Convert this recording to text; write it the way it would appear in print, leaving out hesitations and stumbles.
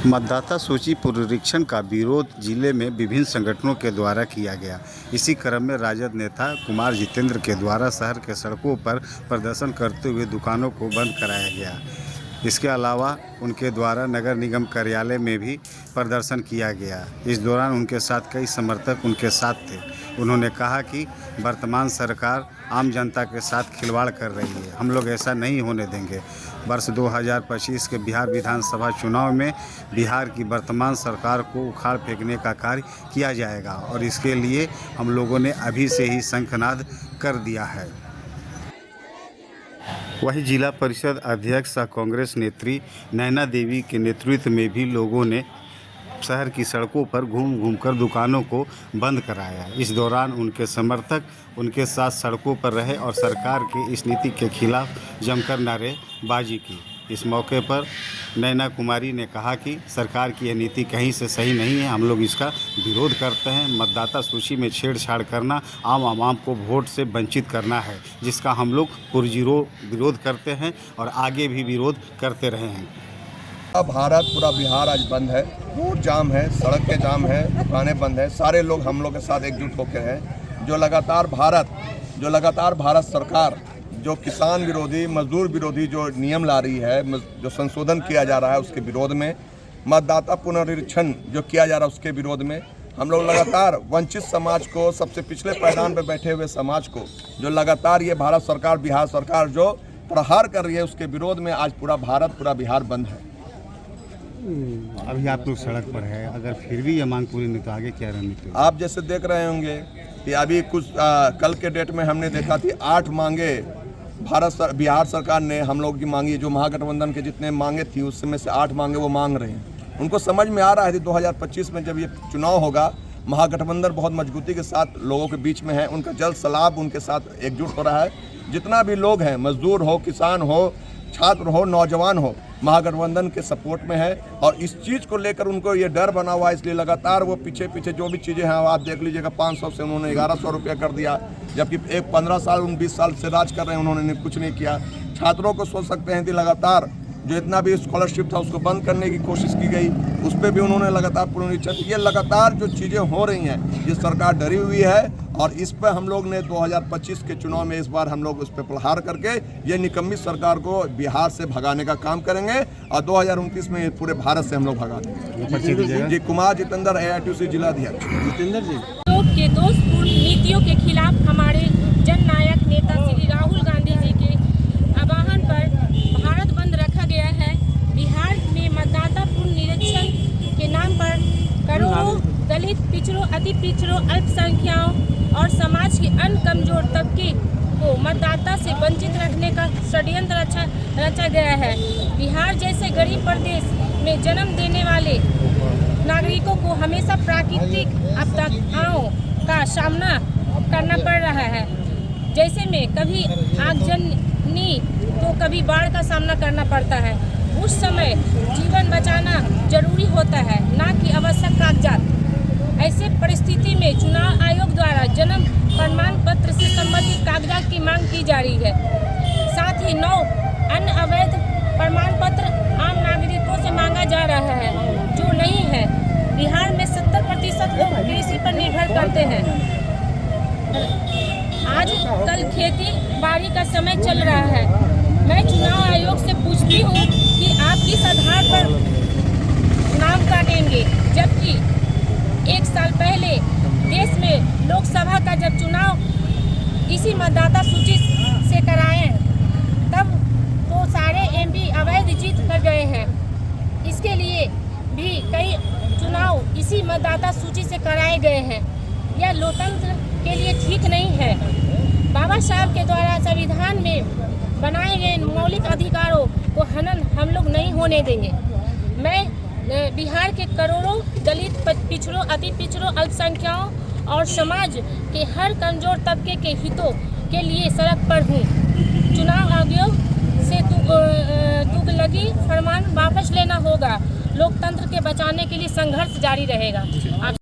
मतदाता सूची पुनरीक्षण का विरोध जिले में विभिन्न संगठनों के द्वारा किया गया। इसी क्रम में राजद नेता कुमार जितेंद्र के द्वारा शहर के सड़कों पर प्रदर्शन करते हुए दुकानों को बंद कराया गया। इसके अलावा उनके द्वारा नगर निगम कार्यालय में भी प्रदर्शन किया गया। इस दौरान उनके साथ कई समर्थक उनके साथ थे। उन्होंने कहा कि वर्तमान सरकार आम जनता के साथ खिलवाड़ कर रही है, हम लोग ऐसा नहीं होने देंगे। वर्ष 2025 के बिहार विधानसभा चुनाव में बिहार की वर्तमान सरकार को उखाड़ फेंकने का कार्य किया जाएगा और इसके लिए हम लोगों ने अभी से ही शंखनाद कर दिया है। वहीं जिला परिषद अध्यक्ष कांग्रेस नेत्री नैना देवी के नेतृत्व में भी लोगों ने शहर की सड़कों पर घूमकर दुकानों को बंद कराया। इस दौरान उनके समर्थक उनके साथ सड़कों पर रहे और सरकार की इस नीति के खिलाफ जमकर नारेबाजी की। इस मौके पर नैना कुमारी ने कहा कि सरकार की यह नीति कहीं से सही नहीं है, हम लोग इसका विरोध करते हैं। मतदाता सूची में छेड़छाड़ करना आम आवाम को वोट से वंचित करना है, जिसका हम लोग पुरजोर विरोध करते हैं और आगे भी विरोध करते रहे हैं। अब भारत पूरा बिहार आज बंद है, रोड जाम है, सड़कें जाम है, दुकानें बंद है। सारे लोग हम लोग के साथ एकजुट होकर हैं। जो लगातार भारत सरकार जो किसान विरोधी, मजदूर विरोधी जो नियम ला रही है, जो संशोधन किया जा रहा है उसके विरोध में, मतदाता पुनरीक्षण जो किया जा रहा है उसके विरोध में हम लोग लगातार वंचित समाज को, सबसे पिछले पायदान पर बैठे हुए समाज को जो लगातार ये भारत सरकार, बिहार सरकार जो प्रहार कर रही है उसके विरोध में आज पूरा बिहार बंद है। अभी आप लोग सड़क पर है, अगर फिर भी ये मांग पूरी नहीं तो आगे क्या रणनीति? आप जैसे देख रहे होंगे कि अभी कुछ कल के डेट में हमने देखा थी 8 मांगे बिहार सरकार ने हम लोग की मांगी। जो महागठबंधन के जितने मांगे थी उसमें से 8 मांगे वो मांग रहे हैं। उनको समझ में आ रहा है कि 2025 में जब ये चुनाव होगा, महागठबंधन बहुत मजबूती के साथ लोगों के बीच में है, उनका जल सलाब उनके साथ एकजुट हो रहा है। जितना भी लोग हैं, मजदूर हो, किसान हो, छात्र हो, नौजवान हो, महागठबंधन के सपोर्ट में है और इस चीज़ को लेकर उनको ये डर बना हुआ है। इसलिए लगातार वो पीछे जो भी चीज़ें हैं आप देख लीजिएगा, 500 से उन्होंने 1100 रुपया कर दिया, जबकि 15 साल 20 साल से राज कर रहे हैं, उन्होंने कुछ नहीं किया। छात्रों को सोच सकते हैं कि लगातार जो इतना भी स्कॉलरशिप था उसको बंद करने की कोशिश की गई, उस पर भी उन्होंने लगातार पुनरीक्षण। ये लगातार जो चीज़ें हो रही हैं, ये सरकार डरी हुई है और इस पर हम लोग ने 2025 के चुनाव में इस बार हम लोग उस पर प्रहार करके ये निकम्मी सरकार को बिहार से भगाने का काम करेंगे और 2029 में पूरे भारत से हम लोग भगा देंगे। जी, कुमार जितेंद्र, AITUC जिला अध्यक्ष। जितेंद्र जी के दोषपूर्ण नीतियों के खिलाफ हमारे जननायक नेता श्री राहुल गांधी जी के आह्वान पर भारत बंद रखा गया है। बिहार में मतदाता पुनरीक्षण के नाम पर करोड़ों दलित, पिछड़ों, अति पिछड़ों, अल्पसंख्याकों और समाज के अन्य कमजोर तबके को मतदाता से वंचित रखने का षड्यंत्र रचा गया है। बिहार जैसे गरीब प्रदेश में जन्म देने वाले नागरिकों को हमेशा प्राकृतिक आपदाओं का सामना करना पड़ रहा है। जैसे में कभी आगजनी तो कभी बाढ़ का सामना करना पड़ता है। उस समय जीवन बचाना जरूरी होता है, ना कि आवश्यक कागजात। ऐसे परिस्थिति में चुनाव आयोग द्वारा जन्म प्रमाण पत्र से संबंधित कागजात की मांग की जा रही है। साथ ही 9 अन्य अवैध प्रमाण पत्र आम नागरिकों से मांगा जा रहा है, जो नहीं है। बिहार में 70% लोग कृषि पर निर्भर करते हैं। आज कल खेती बाड़ी का समय चल रहा है। मैं चुनाव आयोग से पूछती हूँ कि आप किस आधार पर नाम काटेंगे, जबकि 1 साल पहले देश में लोकसभा का जब चुनाव इसी मतदाता सूची से कराए तब तो सारे MP अवैध जीत कर गए हैं। इसके लिए भी कई चुनाव इसी मतदाता सूची से कराए गए हैं। यह लोकतंत्र के लिए ठीक नहीं है। बाबा साहब के द्वारा संविधान में बनाए गए मौलिक अधिकारों को हनन हम लोग नहीं होने देंगे। मैं बिहार के करोड़ों दलित, पिछड़ों, अति पिछड़ों, अल्पसंख्याकों और समाज के हर कमजोर तबके के हितों के लिए सड़क पर हूँ। चुनाव आयोग से तुगलकी फरमान वापस लेना होगा। लोकतंत्र के बचाने के लिए संघर्ष जारी रहेगा।